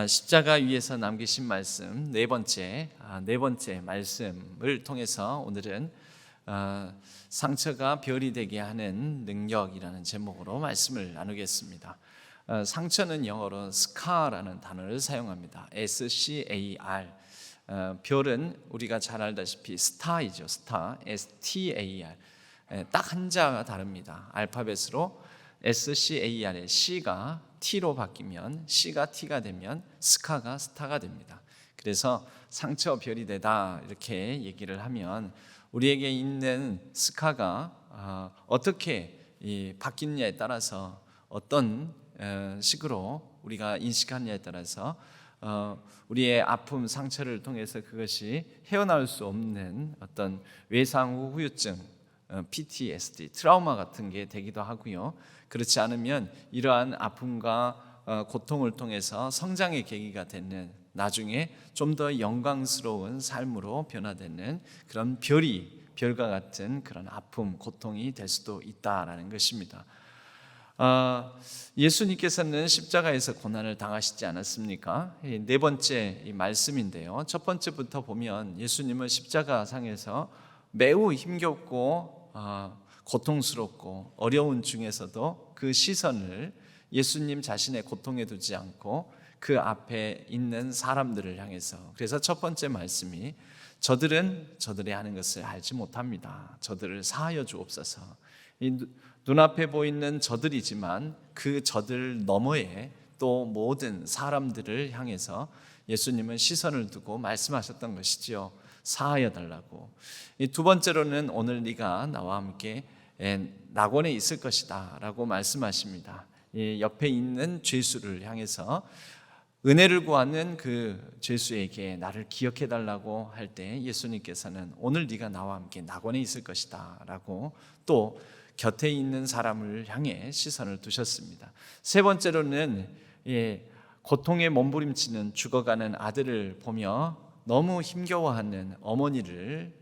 십자가 위에서 남기신 말씀 네 번째 말씀을 통해서 오늘은 상처가 별이 되게 하는 능력이라는 제목으로 말씀을 나누겠습니다. 상처는 영어로 scar라는 단어를 사용합니다. SCAR. 별은 우리가 잘 알다시피 star이죠. star, STAR. 딱 한자가 다릅니다. 알파벳으로 SCAR의 C가 T로 바뀌면 C가 T가 되면 스카가 스타가 됩니다. 그래서 상처 별이 되다 이렇게 얘기를 하면 우리에게 있는 스카가 어떻게 바뀌느냐에 따라서 어떤 식으로 우리가 인식하느냐에 따라서 우리의 아픔, 상처를 통해서 그것이 헤어나올 수 없는 어떤 외상 후 후유증, PTSD, 트라우마 같은 게 되기도 하고요. 그렇지 않으면 이러한 아픔과 고통을 통해서 성장의 계기가 되는, 나중에 좀 더 영광스러운 삶으로 변화되는 그런 별과 같은 그런 아픔, 고통이 될 수도 있다라는 것입니다. 예수님께서는 십자가에서 고난을 당하시지 않았습니까? 네 번째 이 말씀인데요. 첫 번째부터 보면 예수님은 십자가상에서 매우 힘겹고 고통스럽고 어려운 중에서도 그 시선을 예수님 자신의 고통에 두지 않고 그 앞에 있는 사람들을 향해서, 그래서 첫 번째 말씀이 저들은 저들이 하는 것을 알지 못합니다. 저들을 사하여 주옵소서. 이 눈앞에 보이는 저들이지만 그 저들 너머에 또 모든 사람들을 향해서 예수님은 시선을 두고 말씀하셨던 것이지요. 사하여 달라고. 두 번째로는 오늘 네가 나와 함께 낙원에 있을 것이다 라고 말씀하십니다. 옆에 있는 죄수를 향해서 은혜를 구하는 그 죄수에게 나를 기억해 달라고 할 때 예수님께서는 오늘 네가 나와 함께 낙원에 있을 것이다 라고 또 곁에 있는 사람을 향해 시선을 두셨습니다. 세 번째로는 고통에 몸부림치는 죽어가는 아들을 보며 너무 힘겨워하는 어머니를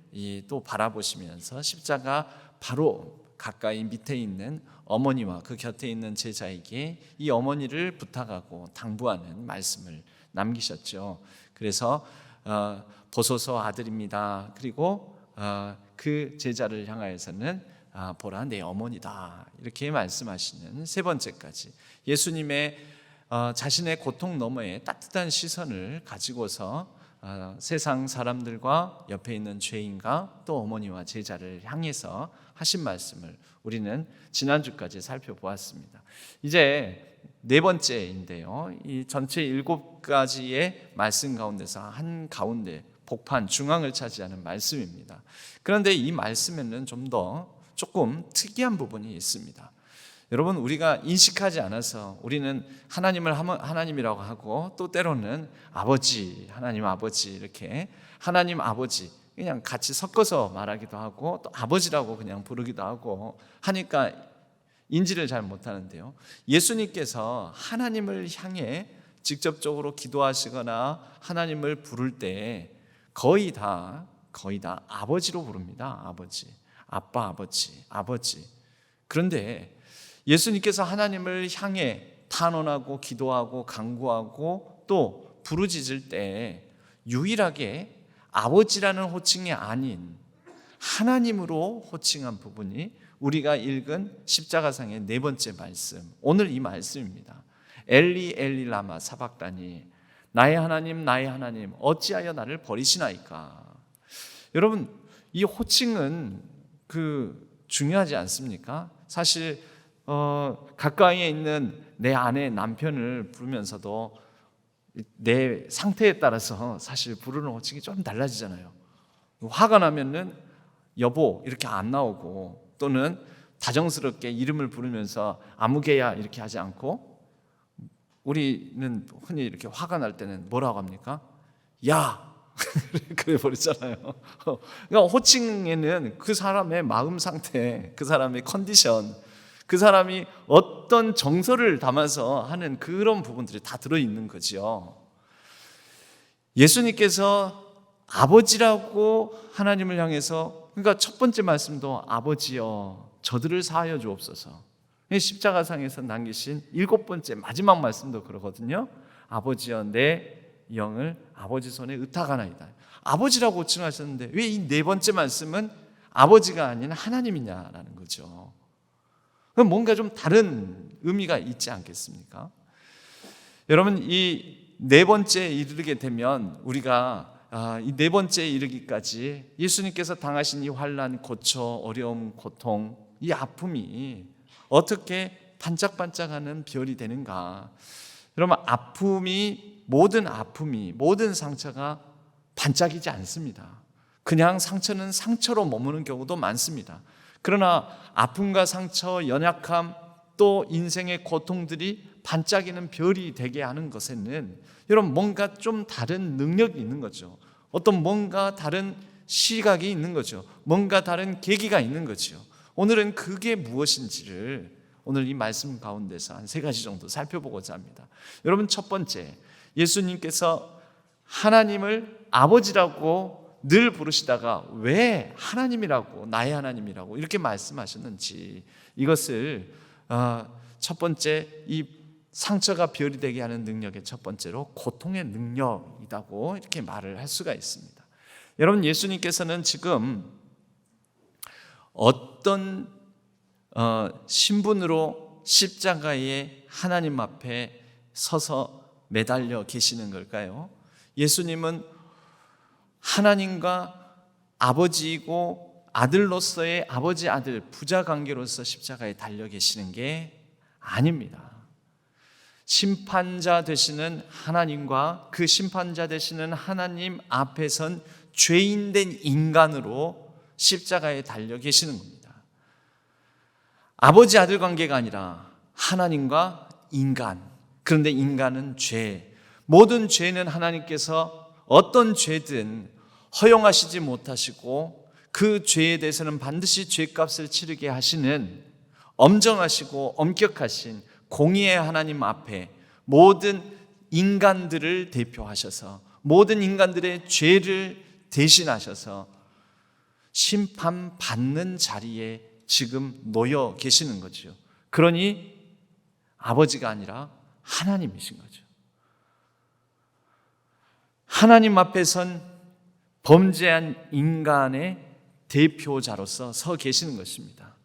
또 바라보시면서 십자가 바로 가까이 밑에 있는 어머니와 그 곁에 있는 제자에게 이 어머니를 부탁하고 당부하는 말씀을 남기셨죠. 그래서 보소서 아들입니다. 그리고 그 제자를 향하여서는 보라 내 어머니다 이렇게 말씀하시는 세 번째까지 예수님의 자신의 고통 너머에 따뜻한 시선을 가지고서 세상 사람들과 옆에 있는 죄인과 또 어머니와 제자를 향해서 하신 말씀을 우리는 지난주까지 살펴보았습니다. 이제 네 번째인데요. 이 전체 7가지의 말씀 가운데서 한 가운데 복판 중앙을 차지하는 말씀입니다. 그런데 이 말씀에는 좀 더 조금 특이한 부분이 있습니다. 여러분, 우리가 인식하지 않아서 우리는 하나님을 하나님이라고 하고 또 때로는 아버지, 하나님 아버지 이렇게 하나님 아버지 그냥 같이 섞어서 말하기도 하고 또 아버지라고 그냥 부르기도 하고 하니까 인지를 잘 못하는데요. 예수님께서 하나님을 향해 직접적으로 기도하시거나 하나님을 부를 때 거의 다 아버지로 부릅니다. 아버지, 아빠, 아버지. 그런데 예수님께서 하나님을 향해 탄원하고 기도하고 간구하고 또 부르짖을 때 유일하게 아버지라는 호칭이 아닌 하나님으로 호칭한 부분이 우리가 읽은 십자가상의 네 번째 말씀, 오늘 이 말씀입니다. 엘리 엘리 라마 사박다니, 나의 하나님 어찌하여 나를 버리시나이까. 여러분, 이 호칭은 중요하지 않습니까? 사실 가까이에 있는 내 아내 남편을 부르면서도 내 상태에 따라서 사실 부르는 호칭이 좀 달라지잖아요. 화가 나면은 여보 이렇게 안 나오고, 또는 다정스럽게 이름을 부르면서 아무개야 이렇게 하지 않고, 우리는 흔히 이렇게 화가 날 때는 뭐라고 합니까? 야 그래 버리잖아요. 그러니까 호칭에는 그 사람의 마음 상태, 그 사람의 컨디션, 그 사람이 어떤 정서를 담아서 하는 그런 부분들이 다 들어있는 거죠. 예수님께서 아버지라고 하나님을 향해서, 그러니까 첫 번째 말씀도 아버지여 저들을 사하여 주옵소서. 십자가상에서 남기신 7번째 마지막 말씀도 그러거든요. 아버지여 내 영을 아버지 손에 의탁하나이다. 아버지라고 칭하셨는데 왜 이 네 번째 말씀은 아버지가 아닌 하나님이냐라는 거죠. 그럼 뭔가 좀 다른 의미가 있지 않겠습니까? 여러분, 이 네 번째에 이르게 되면 우리가 이 네 번째에 이르기까지 예수님께서 당하신 이 환난, 고초, 어려움, 고통, 이 아픔이 어떻게 반짝반짝하는 별이 되는가? 여러분, 모든 아픔이, 모든 상처가 반짝이지 않습니다. 그냥 상처는 상처로 머무는 경우도 많습니다. 그러나 아픔과 상처, 연약함, 또 인생의 고통들이 반짝이는 별이 되게 하는 것에는 여러분 뭔가 좀 다른 능력이 있는 거죠. 어떤 뭔가 다른 시각이 있는 거죠. 뭔가 다른 계기가 있는 거죠. 오늘은 그게 무엇인지를 오늘 이 말씀 가운데서 한 3가지 정도 살펴보고자 합니다. 여러분, 첫 번째, 예수님께서 하나님을 아버지라고 늘 부르시다가 왜 하나님이라고, 나의 하나님이라고 이렇게 말씀하셨는지, 이것을 첫 번째, 이 상처가 별이 되게 하는 능력의 첫 번째로 고통의 능력이라고 이렇게 말을 할 수가 있습니다. 여러분, 예수님께서는 지금 어떤 신분으로 십자가의 하나님 앞에 서서 매달려 계시는 걸까요? 예수님은 하나님과 아버지이고 아들로서의 아버지 아들 부자 관계로서 십자가에 달려 계시는 게 아닙니다. 심판자 되시는 하나님과 그 심판자 되시는 하나님 앞에 선 죄인된 인간으로 십자가에 달려 계시는 겁니다. 아버지 아들 관계가 아니라 하나님과 인간. 그런데 인간은 죄. 모든 죄는 하나님께서 어떤 죄든 허용하시지 못하시고 그 죄에 대해서는 반드시 죄값을 치르게 하시는 엄정하시고 엄격하신 공의의 하나님 앞에 모든 인간들을 대표하셔서 모든 인간들의 죄를 대신하셔서 심판받는 자리에 지금 놓여 계시는 거죠. 그러니 아버지가 아니라 하나님이신 거죠. 하나님 앞에 선 범죄한 인간의 대표자로서 서 계시는 것입니다.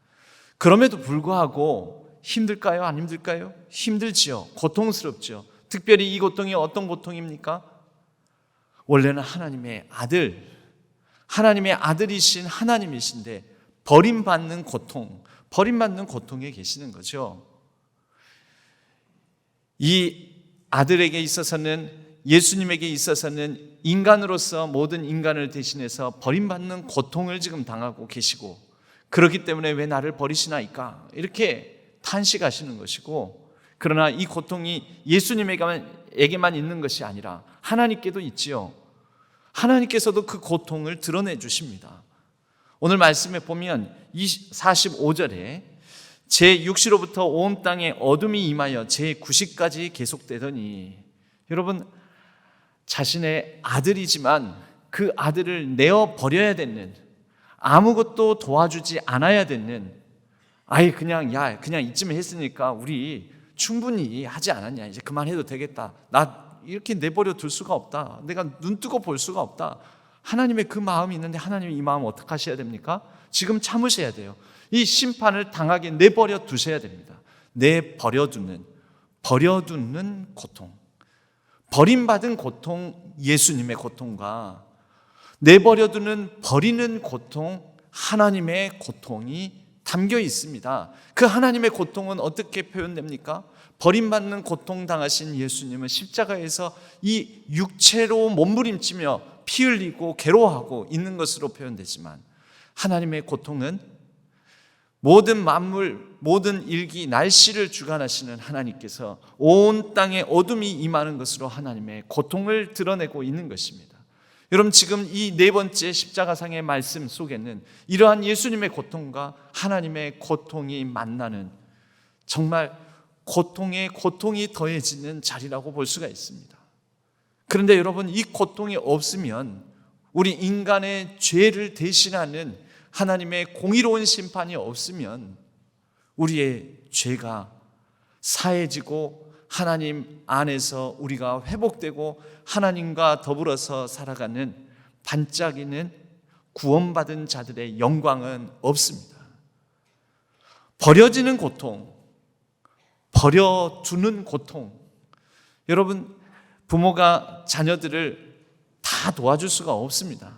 그럼에도 불구하고 힘들까요? 안 힘들까요? 힘들지요. 고통스럽죠. 특별히 이 고통이 어떤 고통입니까? 원래는 하나님의 아들이신 하나님이신데 버림받는 고통에 계시는 거죠. 이 아들에게 있어서는, 예수님에게 있어서는 인간으로서 모든 인간을 대신해서 버림받는 고통을 지금 당하고 계시고, 그렇기 때문에 왜 나를 버리시나이까 이렇게 탄식하시는 것이고, 그러나 이 고통이 예수님에게만 있는 것이 아니라 하나님께도 있지요. 하나님께서도 그 고통을 드러내 주십니다. 오늘 말씀에 보면 45절에 제6시로부터 온 땅에 어둠이 임하여 제9시까지 계속되더니, 여러분, 자신의 아들이지만 그 아들을 내어 버려야 되는, 아무것도 도와주지 않아야 되는, 그냥 이쯤 했으니까 우리 충분히 하지 않았냐, 이제 그만해도 되겠다, 나 이렇게 내버려 둘 수가 없다, 내가 눈 뜨고 볼 수가 없다, 하나님의 그 마음이 있는데 하나님이 이 마음 어떻게 하셔야 됩니까? 지금 참으셔야 돼요. 이 심판을 당하게 내버려 두셔야 됩니다. 버려두는 고통, 버림받은 고통, 예수님의 고통과 내버려두는, 버리는 고통, 하나님의 고통이 담겨 있습니다. 그 하나님의 고통은 어떻게 표현됩니까? 버림받는 고통 당하신 예수님은 십자가에서 이 육체로 몸부림치며 피 흘리고 괴로워하고 있는 것으로 표현되지만, 하나님의 고통은 모든 만물, 모든 일기, 날씨를 주관하시는 하나님께서 온 땅에 어둠이 임하는 것으로 하나님의 고통을 드러내고 있는 것입니다. 여러분, 지금 이 네 번째 십자가상의 말씀 속에는 이러한 예수님의 고통과 하나님의 고통이 만나는, 정말 고통에 고통이 더해지는 자리라고 볼 수가 있습니다. 그런데 여러분, 이 고통이 없으면, 우리 인간의 죄를 대신하는 하나님의 공의로운 심판이 없으면 우리의 죄가 사해지고 하나님 안에서 우리가 회복되고 하나님과 더불어서 살아가는 반짝이는 구원받은 자들의 영광은 없습니다. 버려지는 고통, 버려두는 고통. 여러분, 부모가 자녀들을 다 도와줄 수가 없습니다.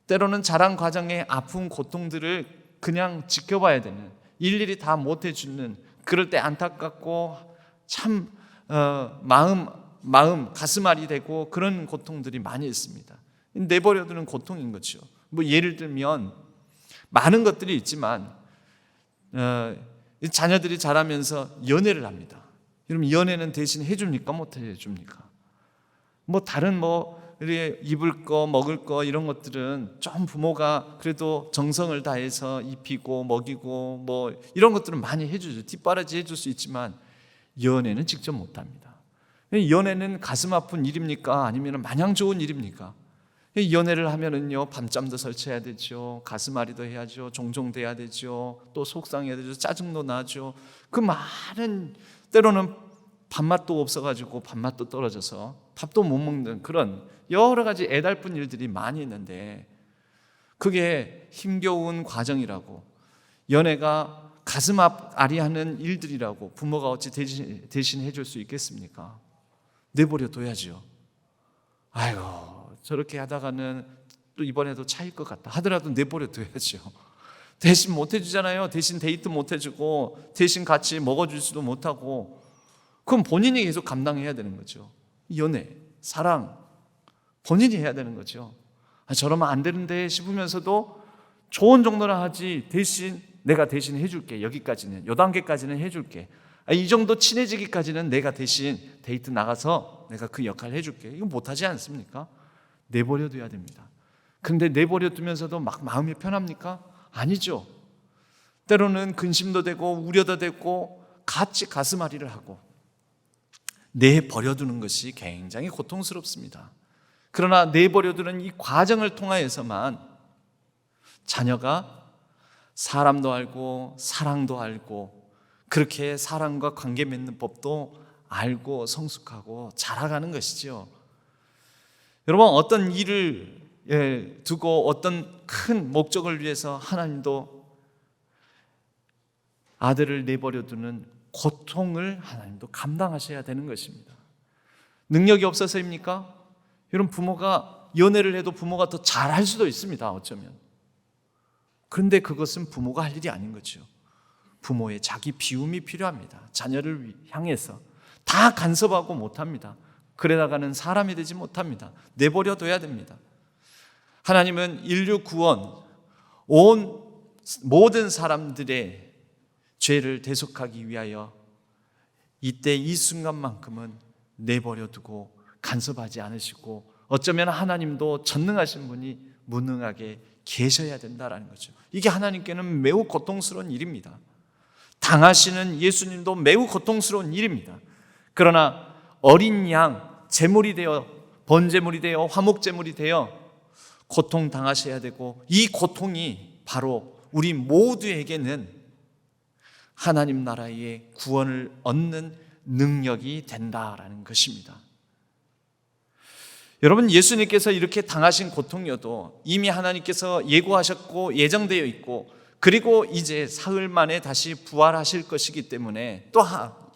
때로는 자란 과정의 아픈 고통들을 그냥 지켜봐야 되는, 일일이 다 못해주는, 그럴 때 안타깝고 참 마음 가슴앓이 되고 그런 고통들이 많이 있습니다. 내버려두는 고통인 거죠. 뭐 예를 들면 많은 것들이 있지만 자녀들이 자라면서 연애를 합니다. 여러분, 연애는 대신 해줍니까? 못 해줍니까? 뭐 다른 입을 거 먹을 거 이런 것들은 좀 부모가 그래도 정성을 다해서 입히고 먹이고 뭐 이런 것들은 많이 해주죠. 뒷바라지 해줄 수 있지만 연애는 직접 못합니다. 연애는 가슴 아픈 일입니까? 아니면 마냥 좋은 일입니까? 연애를 하면은요, 밤잠도 설치해야 되죠. 가슴앓이도 해야죠. 종종 돼야 되죠. 또 속상해야 되죠. 짜증도 나죠. 그 많은, 때로는 밥맛도 없어가지고 밥맛도 떨어져서 밥도 못 먹는 그런 여러 가지 애달픈 일들이 많이 있는데, 그게 힘겨운 과정이라고, 연애가 가슴 아리하는 일들이라고 부모가 어찌 대신 해줄 수 있겠습니까? 내버려 둬야죠. 아이고, 저렇게 하다가는 또 이번에도 차일 것 같다 하더라도 내버려 둬야죠. 대신 못 해주잖아요. 대신 데이트 못 해주고 대신 같이 먹어주지도 못하고, 그럼 본인이 계속 감당해야 되는 거죠. 연애, 사랑 본인이 해야 되는 거죠. 저러면 안 되는데 싶으면서도 좋은 정도나 하지, 대신 내가 대신 해줄게, 여기까지는, 요 단계까지는 해줄게, 이 정도 친해지기까지는 내가 대신 데이트 나가서 내가 그 역할을 해줄게, 이거 못하지 않습니까? 내버려둬야 됩니다. 그런데 내버려두면서도 막 마음이 편합니까? 아니죠. 때로는 근심도 되고 우려도 되고 같이 가슴앓이를 하고 내버려두는 것이 굉장히 고통스럽습니다. 그러나 내버려두는 이 과정을 통하여서만 자녀가 사람도 알고 사랑도 알고 그렇게 사람과 관계 맺는 법도 알고 성숙하고 자라가는 것이죠. 여러분, 어떤 일을 두고 어떤 큰 목적을 위해서 하나님도 아들을 내버려두는 고통을 하나님도 감당하셔야 되는 것입니다. 능력이 없어서입니까? 여러분, 부모가 연애를 해도 부모가 더 잘할 수도 있습니다, 어쩌면. 그런데 그것은 부모가 할 일이 아닌 거죠. 부모의 자기 비움이 필요합니다. 자녀를 향해서 다 간섭하고 못합니다. 그러다가는 사람이 되지 못합니다. 내버려둬야 됩니다. 하나님은 인류 구원, 온 모든 사람들의 죄를 대속하기 위하여 이때 이 순간만큼은 내버려두고 간섭하지 않으시고, 어쩌면 하나님도 전능하신 분이 무능하게 계셔야 된다라는 거죠. 이게 하나님께는 매우 고통스러운 일입니다. 당하시는 예수님도 매우 고통스러운 일입니다. 그러나 어린 양, 제물이 되어, 번제물이 되어, 화목제물이 되어 고통 당하셔야 되고, 이 고통이 바로 우리 모두에게는 하나님 나라의 구원을 얻는 능력이 된다라는 것입니다. 여러분, 예수님께서 이렇게 당하신 고통이어도 이미 하나님께서 예고하셨고 예정되어 있고, 그리고 이제 사흘 만에 다시 부활하실 것이기 때문에, 또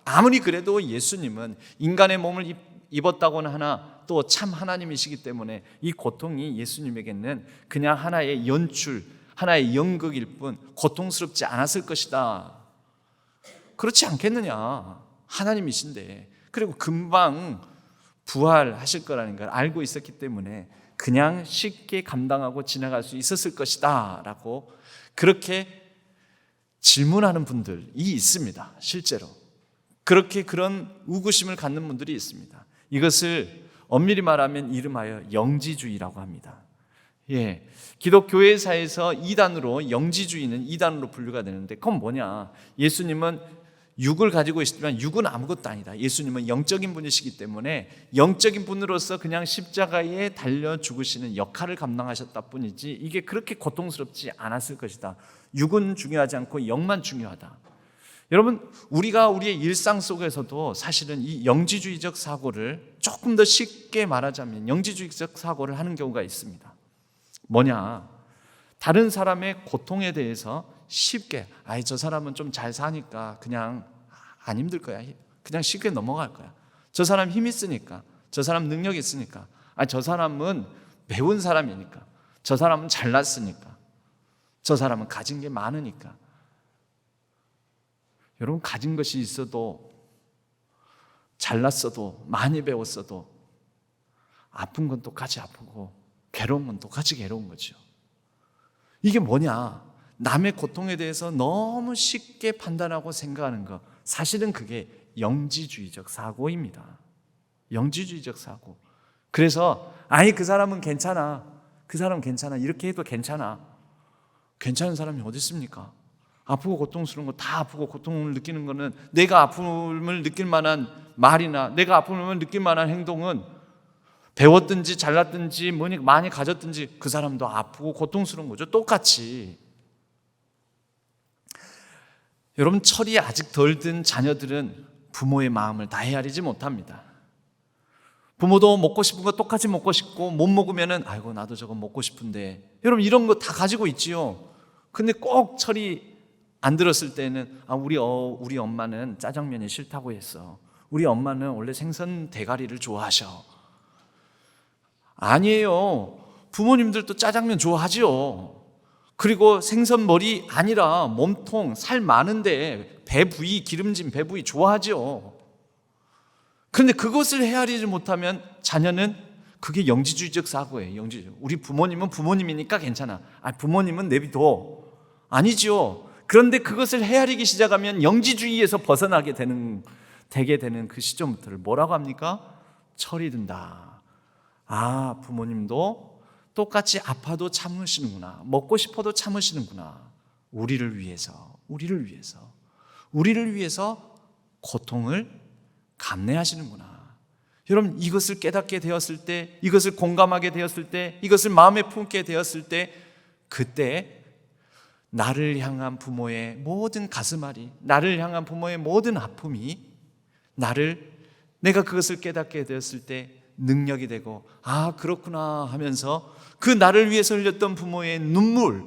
아무리 그래도 예수님은 인간의 몸을 입었다고는 하나 또 참 하나님이시기 때문에 이 고통이 예수님에게는 그냥 하나의 연출, 하나의 연극일 뿐 고통스럽지 않았을 것이다. 그렇지 않겠느냐? 하나님이신데, 그리고 금방 부활하실 거라는 걸 알고 있었기 때문에 그냥 쉽게 감당하고 지나갈 수 있었을 것이다 라고 그렇게 질문하는 분들이 있습니다. 실제로 그렇게 그런 의구심을 갖는 분들이 있습니다. 이것을 엄밀히 말하면 이름하여 영지주의라고 합니다. 기독교회사에서 이단으로, 영지주의는 이단으로 분류가 되는데, 그건 뭐냐? 예수님은 육을 가지고 있지만 육은 아무것도 아니다. 예수님은 영적인 분이시기 때문에 영적인 분으로서 그냥 십자가에 달려 죽으시는 역할을 감당하셨다 뿐이지 이게 그렇게 고통스럽지 않았을 것이다. 육은 중요하지 않고 영만 중요하다. 여러분, 우리가 우리의 일상 속에서도 사실은 이 영지주의적 사고를 조금 더 쉽게 말하자면 영지주의적 사고를 하는 경우가 있습니다. 뭐냐? 다른 사람의 고통에 대해서 쉽게 저 사람은 좀 잘 사니까 그냥 안 힘들 거야. 그냥 쉽게 넘어갈 거야. 저 사람 힘 있으니까, 저 사람 능력 있으니까, 저 사람은 배운 사람이니까, 저 사람은 잘났으니까, 저 사람은 가진 게 많으니까. 여러분, 가진 것이 있어도, 잘났어도, 많이 배웠어도 아픈 건 똑같이 아프고 괴로운 건 똑같이 괴로운 거죠. 이게 뭐냐? 남의 고통에 대해서 너무 쉽게 판단하고 생각하는 것, 사실은 그게 영지주의적 사고입니다. 영지주의적 사고. 그래서 그 사람은 괜찮아, 그 사람은 괜찮아, 이렇게 해도 괜찮아. 괜찮은 사람이 어디 있습니까? 아프고 고통스러운 거 다 아프고 고통을 느끼는 거는, 내가 아픔을 느낄 만한 말이나 내가 아픔을 느낄 만한 행동은 배웠든지 잘났든지 많이 가졌든지 그 사람도 아프고 고통스러운 거죠. 똑같이. 여러분, 철이 아직 덜 든 자녀들은 부모의 마음을 다 헤아리지 못합니다. 부모도 먹고 싶은 거 똑같이 먹고 싶고, 못 먹으면은 아이고 나도 저거 먹고 싶은데, 여러분 이런 거 다 가지고 있지요. 근데 꼭 철이 안 들었을 때는 우리 엄마는 짜장면이 싫다고 했어. 우리 엄마는 원래 생선 대가리를 좋아하셔. 아니에요. 부모님들도 짜장면 좋아하죠. 그리고 생선머리 아니라 몸통, 살 많은데 배 부위, 기름진 배 부위 좋아하죠. 그런데 그것을 헤아리지 못하면 자녀는 그게 영지주의적 사고예요. 영지주의. 우리 부모님은 부모님이니까 괜찮아. 부모님은 내비둬. 아니죠. 그런데 그것을 헤아리기 시작하면 영지주의에서 벗어나게 되게 되는 그 시점부터를 뭐라고 합니까? 철이 든다. 부모님도 똑같이 아파도 참으시는구나. 먹고 싶어도 참으시는구나. 우리를 위해서 고통을 감내하시는구나. 여러분, 이것을 깨닫게 되었을 때, 이것을 공감하게 되었을 때, 이것을 마음에 품게 되었을 때, 그때 나를 향한 부모의 모든 가슴앓이, 나를 향한 부모의 모든 아픔이 내가 그것을 깨닫게 되었을 때 능력이 되고, 그렇구나 하면서 그 나를 위해서 흘렸던 부모의 눈물,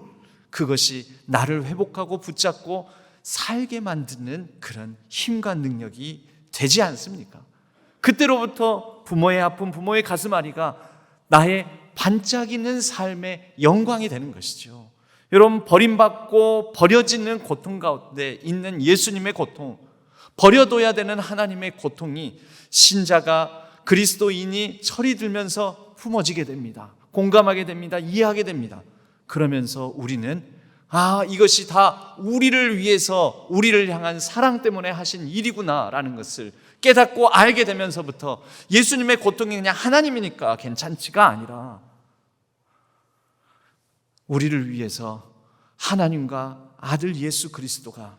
그것이 나를 회복하고 붙잡고 살게 만드는 그런 힘과 능력이 되지 않습니까? 그때로부터 부모의 아픔, 부모의 가슴앓이가 나의 반짝이는 삶의 영광이 되는 것이죠. 여러분, 버림받고 버려지는 고통 가운데 있는 예수님의 고통, 버려둬야 되는 하나님의 고통이 신자가, 그리스도인이 철이 들면서 품어지게 됩니다. 공감하게 됩니다. 이해하게 됩니다. 그러면서 우리는 이것이 다 우리를 위해서, 우리를 향한 사랑 때문에 하신 일이구나라는 것을 깨닫고 알게 되면서부터 예수님의 고통이 그냥 하나님이니까 괜찮지가 아니라 우리를 위해서 하나님과 아들 예수 그리스도가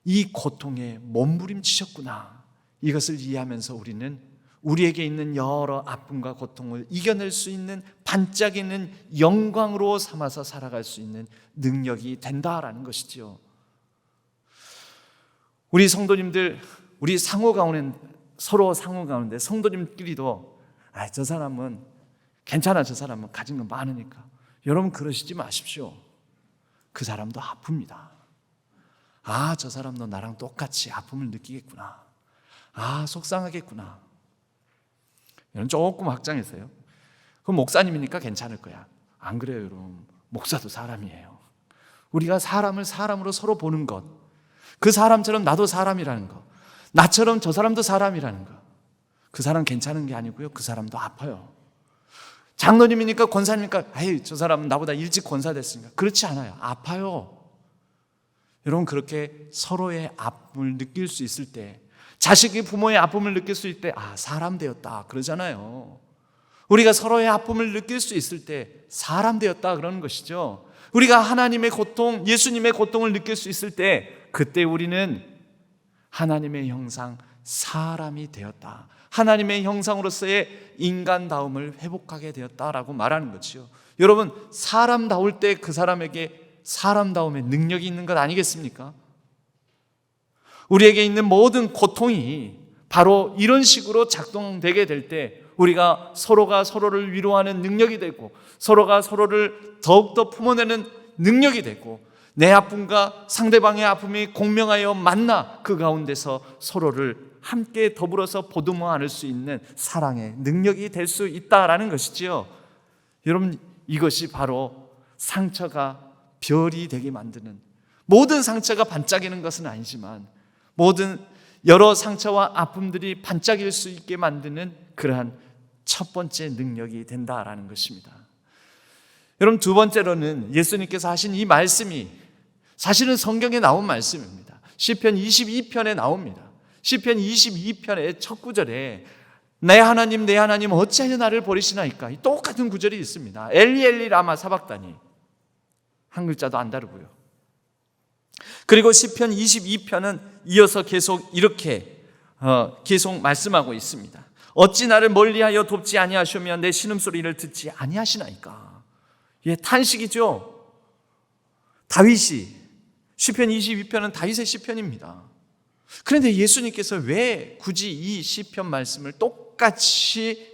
이 고통에 몸부림치셨구나, 이것을 이해하면서 우리는 우리에게 있는 여러 아픔과 고통을 이겨낼 수 있는 반짝이는 영광으로 삼아서 살아갈 수 있는 능력이 된다라는 것이지요. 우리 성도님들, 우리 서로 상호 가운데 성도님끼리도 저 사람은 괜찮아, 저 사람은 가진 건 많으니까, 여러분 그러시지 마십시오. 그 사람도 아픕니다. 저 사람도 나랑 똑같이 아픔을 느끼겠구나, 속상하겠구나. 이런 조금 확장했어요. 그럼 목사님이니까 괜찮을 거야. 안 그래요, 여러분. 목사도 사람이에요. 우리가 사람을 사람으로 서로 보는 것, 그 사람처럼 나도 사람이라는 것, 나처럼 저 사람도 사람이라는 것, 그 사람 괜찮은 게 아니고요, 그 사람도 아파요. 장로님이니까 권사님이니까 저 사람은 나보다 일찍 권사 됐으니까, 그렇지 않아요. 아파요. 여러분, 그렇게 서로의 아픔을 느낄 수 있을 때, 자식이 부모의 아픔을 느낄 수 있을 때 사람 되었다 그러잖아요. 우리가 서로의 아픔을 느낄 수 있을 때 사람 되었다 그러는 것이죠. 우리가 하나님의 고통, 예수님의 고통을 느낄 수 있을 때, 그때 우리는 하나님의 형상, 사람이 되었다, 하나님의 형상으로서의 인간다움을 회복하게 되었다라고 말하는 거지요. 여러분, 사람다울 때 그 사람에게 사람다움의 능력이 있는 것 아니겠습니까? 우리에게 있는 모든 고통이 바로 이런 식으로 작동되게 될 때 우리가 서로가 서로를 위로하는 능력이 되고 서로가 서로를 더욱더 품어내는 능력이 되고 내 아픔과 상대방의 아픔이 공명하여 만나 그 가운데서 서로를 함께 더불어서 보듬어 안을 수 있는 사랑의 능력이 될 수 있다라는 것이지요. 여러분, 이것이 바로 상처가 별이 되게 만드는, 모든 상처가 반짝이는 것은 아니지만 모든 여러 상처와 아픔들이 반짝일 수 있게 만드는 그러한 첫 번째 능력이 된다라는 것입니다. 여러분, 두 번째로는 예수님께서 하신 이 말씀이 사실은 성경에 나온 말씀입니다. 시편 22편에 나옵니다. 시편 22편의 첫 구절에 내 하나님 어찌하여 나를 버리시나이까, 이 똑같은 구절이 있습니다. 엘리 엘리 라마 사박다니, 한 글자도 안 다르고요. 그리고 시편 22편은 이어서 계속 이렇게 계속 말씀하고 있습니다. 어찌 나를 멀리하여 돕지 아니하시며 내 신음소리를 듣지 아니하시나이까. 예, 탄식이죠. 다윗이, 시편 22편은 다윗의 시편입니다. 그런데 예수님께서 왜 굳이 이 시편 말씀을 똑같이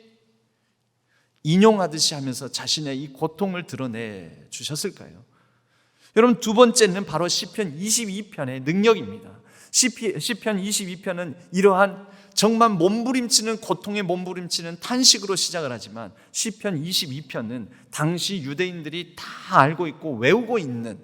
인용하듯이 하면서 자신의 이 고통을 드러내 주셨을까요? 여러분, 두 번째는 바로 시편 22편의 능력입니다. 시편 22편은 이러한 정말 몸부림치는 고통에 몸부림치는 탄식으로 시작을 하지만 시편 22편은 당시 유대인들이 다 알고 있고 외우고 있는,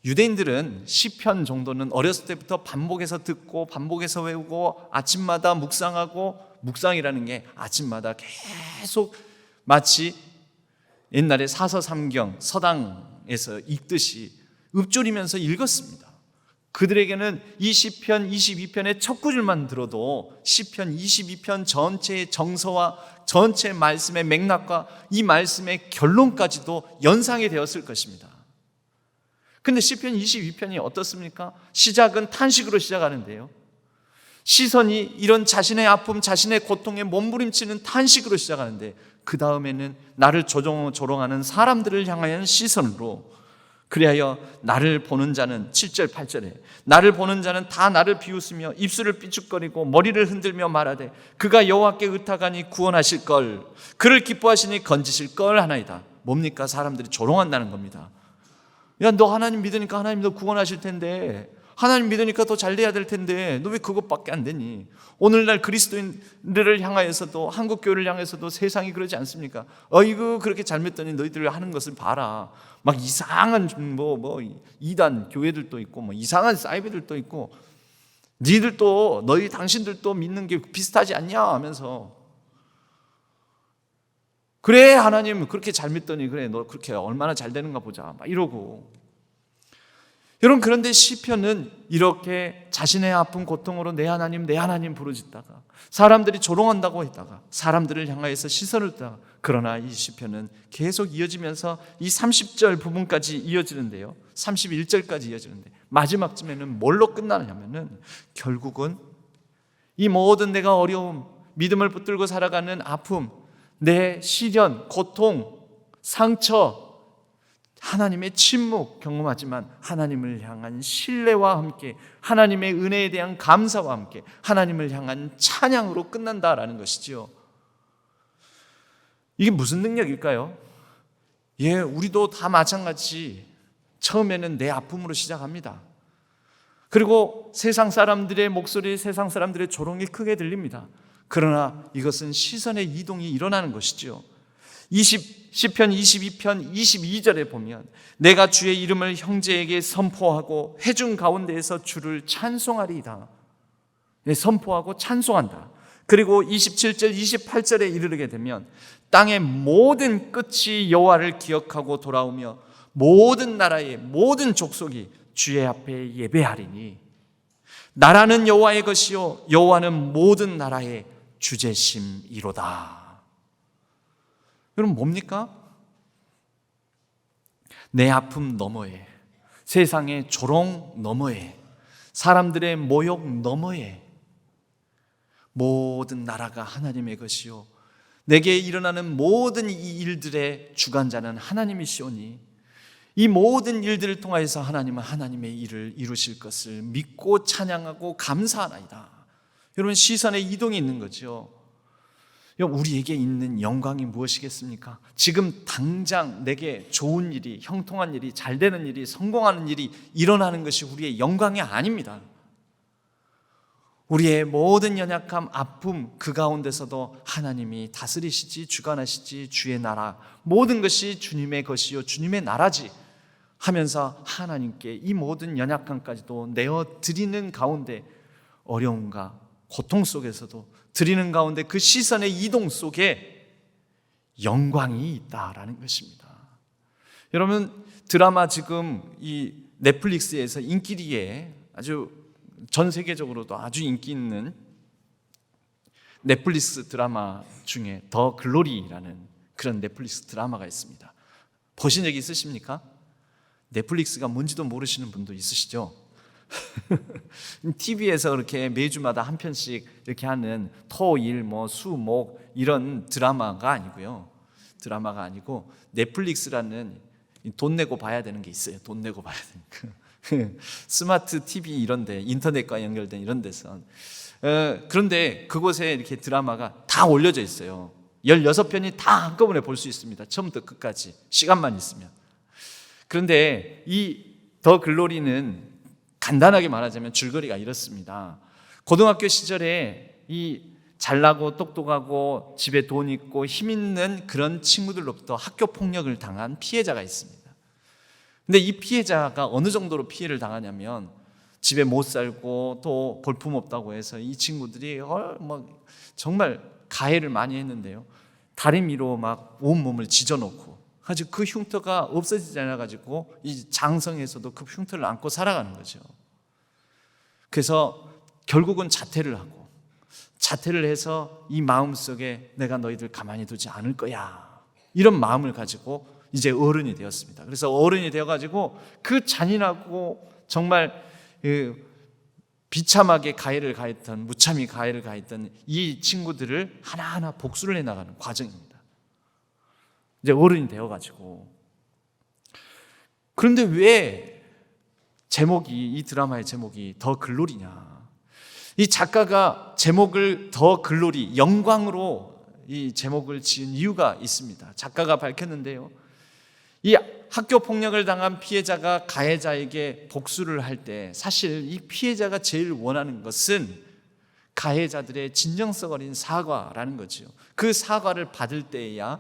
유대인들은 시편 정도는 어렸을 때부터 반복해서 듣고 반복해서 외우고 아침마다 묵상하고, 묵상이라는 게 아침마다 계속 마치 옛날에 사서삼경 서당에서 읽듯이 읊조리면서 읽었습니다. 그들에게는 이 시편 22편의 첫 구절만 들어도 시편 22편 전체의 정서와 전체 말씀의 맥락과 이 말씀의 결론까지도 연상이 되었을 것입니다. 근데 시편 22편이 어떻습니까? 시작은 탄식으로 시작하는데요, 시선이 이런 자신의 아픔, 자신의 고통에 몸부림치는 탄식으로 시작하는데 그 다음에는 나를 조롱하는 사람들을 향한 시선으로, 그리하여 나를 보는 자는 7절 8절에 나를 보는 자는 다 나를 비웃으며 입술을 삐죽거리고 머리를 흔들며 말하되 그가 여호와께 의탁하니 구원하실 걸, 그를 기뻐하시니 건지실 걸 하나이다. 뭡니까? 사람들이 조롱한다는 겁니다. 야, 너 하나님 믿으니까 하나님 너 구원하실 텐데, 하나님 믿으니까 더 잘 돼야 될 텐데 너 왜 그것밖에 안 되니? 오늘날 그리스도인들을 향하여서도, 한국교회를 향해서도 세상이 그러지 않습니까? 어이구, 그렇게 잘 믿더니 너희들 하는 것을 봐라. 막 이상한 이단 교회들도 있고 이상한 사이비들도 있고, 니들도 너희 당신들도 믿는 게 비슷하지 않냐 하면서, 그래 하나님 그렇게 잘 믿더니 그래 너 그렇게 얼마나 잘 되는가 보자 막 이러고. 여러분, 그런데 시편은 이렇게 자신의 아픈 고통으로 내 하나님 부르짖다가 사람들이 조롱한다고 했다가 사람들을 향하여서 시선을 듣다가, 그러나 이 시편은 계속 이어지면서 이 30절 부분까지 이어지는데요, 31절까지 이어지는데 마지막쯤에는 뭘로 끝나냐면은 결국은 이 모든 내가 어려움, 믿음을 붙들고 살아가는 아픔, 내 시련, 고통, 상처, 하나님의 침묵 경험하지만 하나님을 향한 신뢰와 함께 하나님의 은혜에 대한 감사와 함께 하나님을 향한 찬양으로 끝난다라는 것이지요. 이게 무슨 능력일까요? 예, 우리도 다 마찬가지 처음에는 내 아픔으로 시작합니다. 그리고 세상 사람들의 목소리, 세상 사람들의 조롱이 크게 들립니다. 그러나 이것은 시선의 이동이 일어나는 것이죠. 시편 22편 22절에 보면 내가 주의 이름을 형제에게 선포하고 회중 가운데에서 주를 찬송하리이다. 선포하고 찬송한다. 그리고 27절 28절에 이르게 되면 땅의 모든 끝이 여호와를 기억하고 돌아오며 모든 나라의 모든 족속이 주의 앞에 예배하리니 나라는 여호와의 것이요 여호와는 모든 나라의 주제심이로다. 여러분, 뭡니까? 내 아픔 너머에, 세상의 조롱 너머에, 사람들의 모욕 너머에 모든 나라가 하나님의 것이요 내게 일어나는 모든 이 일들의 주관자는 하나님이시오니 이 모든 일들을 통하여서 하나님은 하나님의 일을 이루실 것을 믿고 찬양하고 감사하나이다. 여러분, 시선의 이동이 있는 거죠. 우리에게 있는 영광이 무엇이겠습니까? 지금 당장 내게 좋은 일이, 형통한 일이, 잘 되는 일이, 성공하는 일이 일어나는 것이 우리의 영광이 아닙니다. 우리의 모든 연약함, 아픔, 그 가운데서도 하나님이 다스리시지, 주관하시지, 주의 나라, 모든 것이 주님의 것이요 주님의 나라지 하면서 하나님께 이 모든 연약함까지도 내어드리는 가운데, 어려움과 고통 속에서도 드리는 가운데 그 시선의 이동 속에 영광이 있다라는 것입니다. 여러분, 드라마 지금 이 넷플릭스에서 인기리에 아주 전 세계적으로도 아주 인기 있는 넷플릭스 드라마 중에 더 글로리라는 그런 넷플릭스 드라마가 있습니다. 보신 적 있으십니까? 넷플릭스가 뭔지도 모르시는 분도 있으시죠? TV에서 그렇게 매주마다 한 편씩 이렇게 하는 토, 일, 수, 목 이런 드라마가 아니고요. 드라마가 아니고 넷플릭스라는 돈 내고 봐야 되는 게 있어요. 돈 내고 봐야 되니까. 스마트 TV 이런데, 인터넷과 연결된 이런 데서. 그런데 그곳에 이렇게 드라마가 다 올려져 있어요. 16편이 다 한꺼번에 볼 수 있습니다. 처음부터 끝까지, 시간만 있으면. 그런데 이 더 글로리는 간단하게 말하자면 줄거리가 이렇습니다. 고등학교 시절에 이 잘나고 똑똑하고 집에 돈 있고 힘 있는 그런 친구들로부터 학교 폭력을 당한 피해자가 있습니다. 근데 이 피해자가 어느 정도로 피해를 당하냐면, 집에 못 살고 또 볼품 없다고 해서 이 친구들이 정말 가해를 많이 했는데요. 다리미로 막 온몸을 지져놓고, 아주 그 흉터가 없어지지 않아가지고 이 장성에서도 그 흉터를 안고 살아가는 거죠. 그래서 결국은 자퇴를 하고, 자퇴를 해서 이 마음속에 내가 너희들 가만히 두지 않을 거야, 이런 마음을 가지고 이제 어른이 되었습니다. 그래서 어른이 되어가지고 그 잔인하고 정말 비참하게 가해를 가했던, 무참히 가해를 가했던 이 친구들을 하나하나 복수를 해나가는 과정입니다. 이제 어른이 되어가지고. 그런데 왜 이 드라마의 제목이 더 글로리냐? 이 작가가 제목을 더 글로리, 영광으로 이 제목을 지은 이유가 있습니다. 작가가 밝혔는데요, 이 학교 폭력을 당한 피해자가 가해자에게 복수를 할 때 사실 이 피해자가 제일 원하는 것은 가해자들의 진정성 어린 사과라는 거죠. 그 사과를 받을 때에야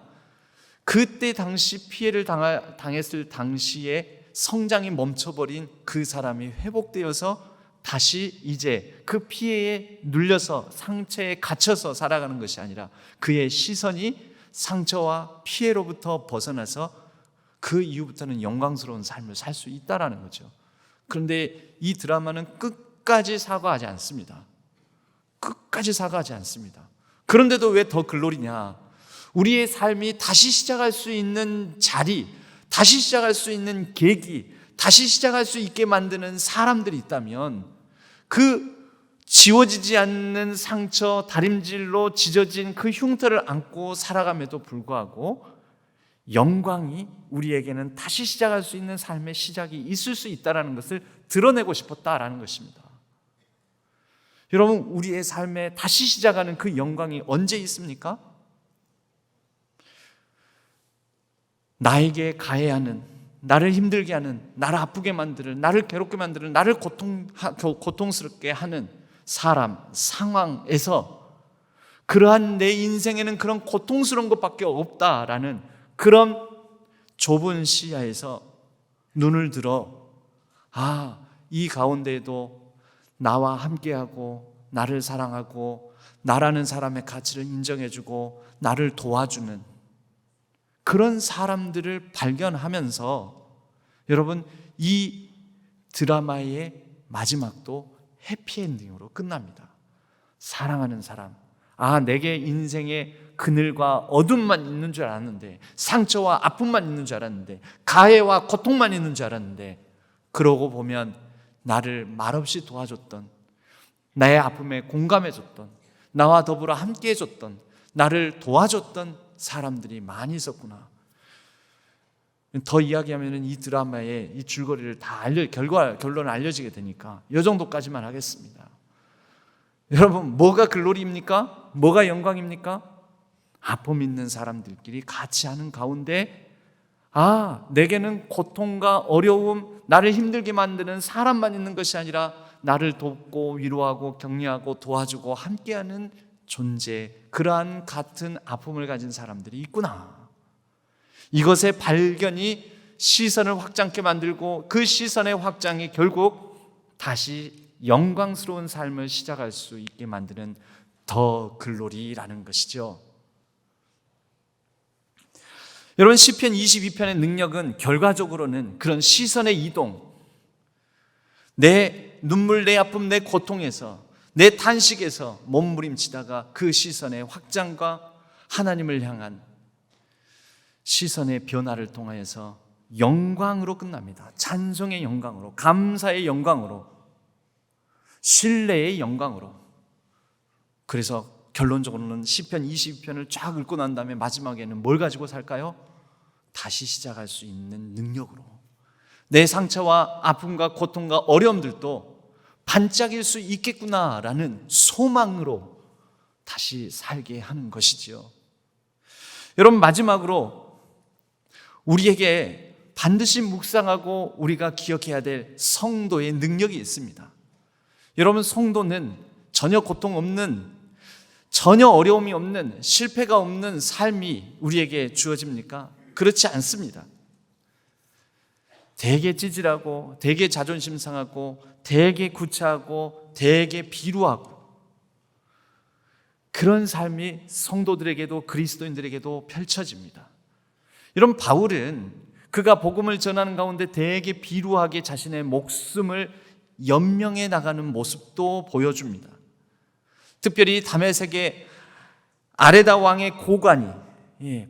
그때 당시 피해를 당했을 당시에 성장이 멈춰버린 그 사람이 회복되어서 다시 이제 그 피해에 눌려서 상처에 갇혀서 살아가는 것이 아니라 그의 시선이 상처와 피해로부터 벗어나서 그 이후부터는 영광스러운 삶을 살 수 있다는 거죠. 그런데 이 드라마는 끝까지 사과하지 않습니다. 끝까지 사과하지 않습니다. 그런데도 왜 더 글로리냐? 우리의 삶이 다시 시작할 수 있는 자리, 다시 시작할 수 있는 계기, 다시 시작할 수 있게 만드는 사람들이 있다면, 그 지워지지 않는 상처, 다림질로 지져진 그 흉터를 안고 살아감에도 불구하고 영광이 우리에게는 다시 시작할 수 있는 삶의 시작이 있을 수 있다는 것을 드러내고 싶었다라는 것입니다. 여러분, 우리의 삶에 다시 시작하는 그 영광이 언제 있습니까? 나에게 가해하는, 나를 힘들게 하는, 나를 아프게 만드는, 나를 괴롭게 만드는, 나를 고통스럽게 하는 사람, 상황에서 그러한 내 인생에는 그런 고통스러운 것밖에 없다라는 그런 좁은 시야에서 눈을 들어, 이 가운데에도 나와 함께하고 나를 사랑하고 나라는 사람의 가치를 인정해주고 나를 도와주는 그런 사람들을 발견하면서, 여러분, 이 드라마의 마지막도 해피엔딩으로 끝납니다. 사랑하는 사람, 내게 인생에 그늘과 어둠만 있는 줄 알았는데, 상처와 아픔만 있는 줄 알았는데, 가해와 고통만 있는 줄 알았는데, 그러고 보면 나를 말없이 도와줬던, 나의 아픔에 공감해줬던, 나와 더불어 함께해줬던, 나를 도와줬던 사람들이 많이 있었구나. 더 이야기하면 이 드라마의 이 줄거리를 다 결론을 알려지게 되니까 이 정도까지만 하겠습니다. 여러분, 뭐가 글로리입니까? 뭐가 영광입니까? 아픔 있는 사람들끼리 같이 하는 가운데 내게는 고통과 어려움, 나를 힘들게 만드는 사람만 있는 것이 아니라 나를 돕고 위로하고 격려하고 도와주고 함께하는 존재, 그러한 같은 아픔을 가진 사람들이 있구나. 이것의 발견이 시선을 확장케 만들고 그 시선의 확장이 결국 다시 영광스러운 삶을 시작할 수 있게 만드는 더 글로리라는 것이죠. 여러분, 시편 22편의 능력은 결과적으로는 그런 시선의 이동, 내 눈물, 내 아픔, 내 고통에서, 내 탄식에서 몸부림치다가 그 시선의 확장과 하나님을 향한 시선의 변화를 통하여서 영광으로 끝납니다. 찬송의 영광으로, 감사의 영광으로, 신뢰의 영광으로. 그래서 결론적으로는 시편 22편을 쫙 읽고 난 다음에 마지막에는 뭘 가지고 살까요? 다시 시작할 수 있는 능력으로, 내 상처와 아픔과 고통과 어려움들도 반짝일 수 있겠구나라는 소망으로 다시 살게 하는 것이지요. 여러분, 마지막으로 우리에게 반드시 묵상하고 우리가 기억해야 될 성도의 능력이 있습니다. 여러분, 성도는 전혀 고통 없는, 전혀 어려움이 없는, 실패가 없는 삶이 우리에게 주어집니까? 그렇지 않습니다. 되게 찌질하고, 되게 자존심 상하고, 되게 구차하고, 되게 비루하고, 그런 삶이 성도들에게도 그리스도인들에게도 펼쳐집니다. 여러분, 바울은 그가 복음을 전하는 가운데 되게 비루하게 자신의 목숨을 연명해 나가는 모습도 보여줍니다. 특별히 다메섹의 아레다 왕의 고관이,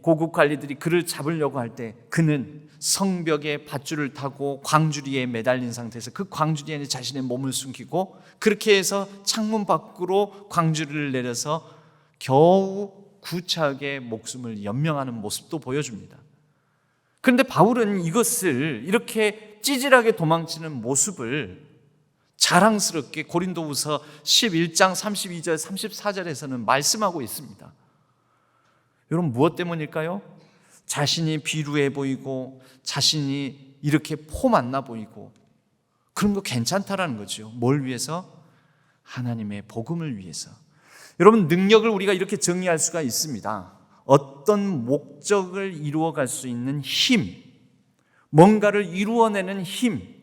고급 관리들이 그를 잡으려고 할 때 그는 성벽에 밧줄을 타고 광주리에 매달린 상태에서 그 광주리에 자신의 몸을 숨기고 그렇게 해서 창문 밖으로 광주리를 내려서 겨우 구차하게 목숨을 연명하는 모습도 보여줍니다. 그런데 바울은 이것을, 이렇게 찌질하게 도망치는 모습을 자랑스럽게 고린도후서 11장 32절 34절에서는 말씀하고 있습니다. 여러분, 무엇 때문일까요? 자신이 비루해 보이고 자신이 이렇게 폼 안 나 보이고 그런 거 괜찮다라는 거죠. 뭘 위해서? 하나님의 복음을 위해서. 여러분, 능력을 우리가 이렇게 정의할 수가 있습니다. 어떤 목적을 이루어갈 수 있는 힘, 뭔가를 이루어내는 힘.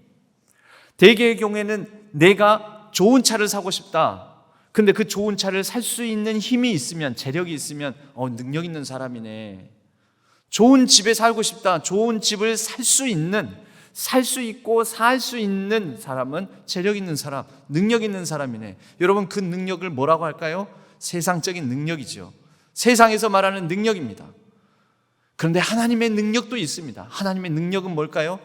대개의 경우에는 내가 좋은 차를 사고 싶다. 근데 그 좋은 차를 살 수 있는 힘이 있으면, 재력이 있으면 능력 있는 사람이네. 좋은 집에 살고 싶다. 좋은 집을 살 수 있고 살 수 있는 사람은 재력 있는 사람, 능력 있는 사람이네. 여러분, 그 능력을 뭐라고 할까요? 세상적인 능력이죠. 세상에서 말하는 능력입니다. 그런데 하나님의 능력도 있습니다. 하나님의 능력은 뭘까요?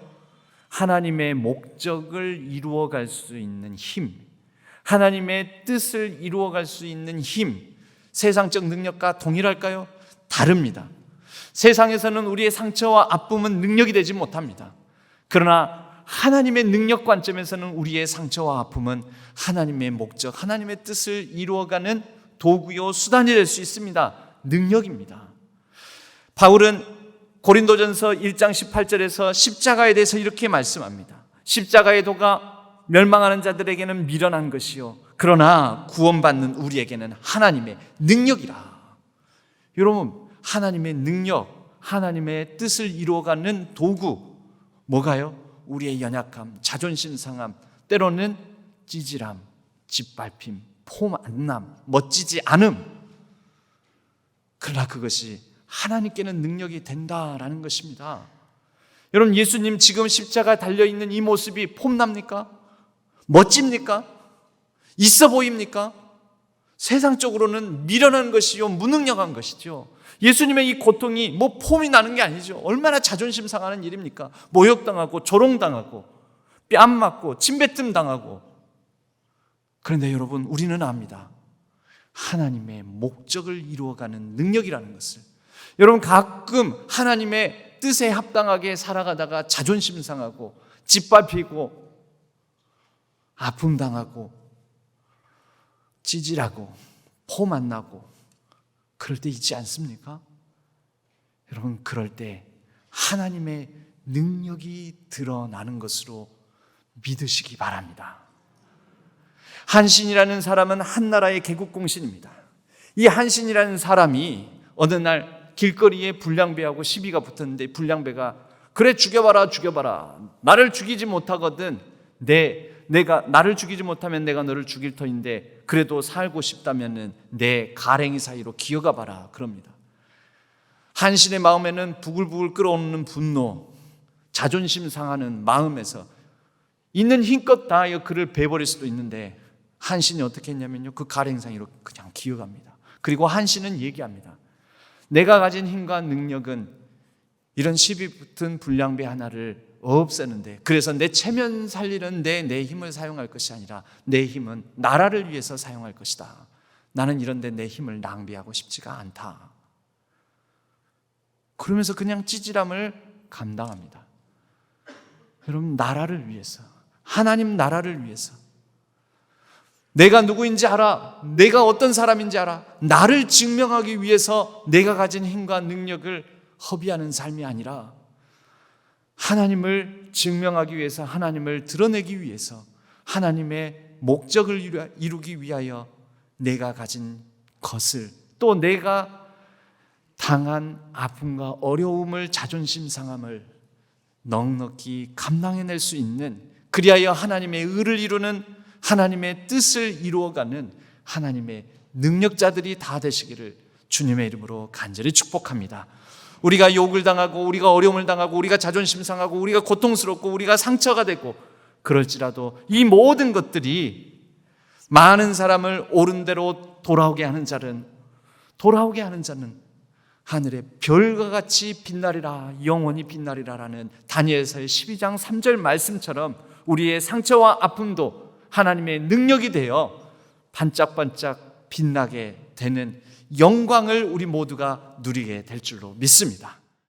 하나님의 목적을 이루어갈 수 있는 힘, 하나님의 뜻을 이루어갈 수 있는 힘. 세상적 능력과 동일할까요? 다릅니다. 세상에서는 우리의 상처와 아픔은 능력이 되지 못합니다. 그러나 하나님의 능력 관점에서는 우리의 상처와 아픔은 하나님의 목적, 하나님의 뜻을 이루어가는 도구요, 수단이 될 수 있습니다. 능력입니다. 바울은 고린도전서 1장 18절에서 십자가에 대해서 이렇게 말씀합니다. 십자가의 도가 멸망하는 자들에게는 미련한 것이요, 그러나 구원받는 우리에게는 하나님의 능력이라. 여러분, 하나님의 능력, 하나님의 뜻을 이루어가는 도구, 뭐가요? 우리의 연약함, 자존심 상함, 때로는 찌질함, 짓밟힘, 폼 안 남, 멋지지 않음. 그러나 그것이 하나님께는 능력이 된다라는 것입니다. 여러분, 예수님 지금 십자가 달려있는 이 모습이 폼납니까? 멋집니까? 있어 보입니까? 세상적으로는 미련한 것이요, 무능력한 것이죠. 예수님의 이 고통이 뭐 폼이 나는 게 아니죠. 얼마나 자존심 상하는 일입니까? 모욕당하고 조롱당하고 뺨 맞고 침뱉음 당하고. 그런데 여러분, 우리는 압니다. 하나님의 목적을 이루어가는 능력이라는 것을. 여러분, 가끔 하나님의 하나님의 뜻에 합당하게 살아가다가 자존심 상하고 짓밟히고 아픔 당하고 찌질하고 포만 나고 그럴 때 있지 않습니까? 여러분, 그럴 때 하나님의 능력이 드러나는 것으로 믿으시기 바랍니다. 한신이라는 사람은 한나라의 개국공신입니다. 이 한신이라는 사람이 어느 날 길거리에 불량배하고 시비가 붙었는데, 불량배가 그래 죽여봐라 죽여봐라, 나를 죽이지 못하거든 나를 죽이지 못하면 내가 너를 죽일 터인데 그래도 살고 싶다면은 내 가랭이 사이로 기어가 봐라 그럽니다. 한신의 마음에는 부글부글 끓어오르는 분노, 자존심 상하는 마음에서 있는 힘껏 다하여 그를 베버릴 수도 있는데, 한신이 어떻게 했냐면요, 그 가랭이 사이로 그냥 기어갑니다. 그리고 한신은 얘기합니다. 내가 가진 힘과 능력은 이런 시비 붙은 불량배 하나를 없애는데, 그래서 내 체면 살리는 내 힘을 사용할 것이 아니라 내 힘은 나라를 위해서 사용할 것이다. 나는 이런데 내 힘을 낭비하고 싶지가 않다. 그러면서 그냥 찌질함을 감당합니다. 여러분, 나라를 위해서, 하나님 나라를 위해서, 내가 누구인지 알아, 내가 어떤 사람인지 알아, 나를 증명하기 위해서 내가 가진 힘과 능력을 허비하는 삶이 아니라 하나님을 증명하기 위해서, 하나님을 드러내기 위해서, 하나님의 목적을 이루기 위하여 내가 가진 것을, 또 내가 당한 아픔과 어려움을, 자존심 상함을 넉넉히 감당해낼 수 있는, 그리하여 하나님의 의를 이루는, 하나님의 뜻을 이루어가는 하나님의 능력자들이 다 되시기를 주님의 이름으로 간절히 축복합니다. 우리가 욕을 당하고, 우리가 어려움을 당하고, 우리가 자존심 상하고, 우리가 고통스럽고, 우리가 상처가 되고 그럴지라도 이 모든 것들이 많은 사람을 옳은 대로 돌아오게 하는 자는 하늘의 별과 같이 빛나리라, 영원히 빛나리라라는 다니엘서의 12장 3절 말씀처럼 우리의 상처와 아픔도 하나님의 능력이 되어 반짝반짝 빛나게 되는 영광을 우리 모두가 누리게 될 줄로 믿습니다.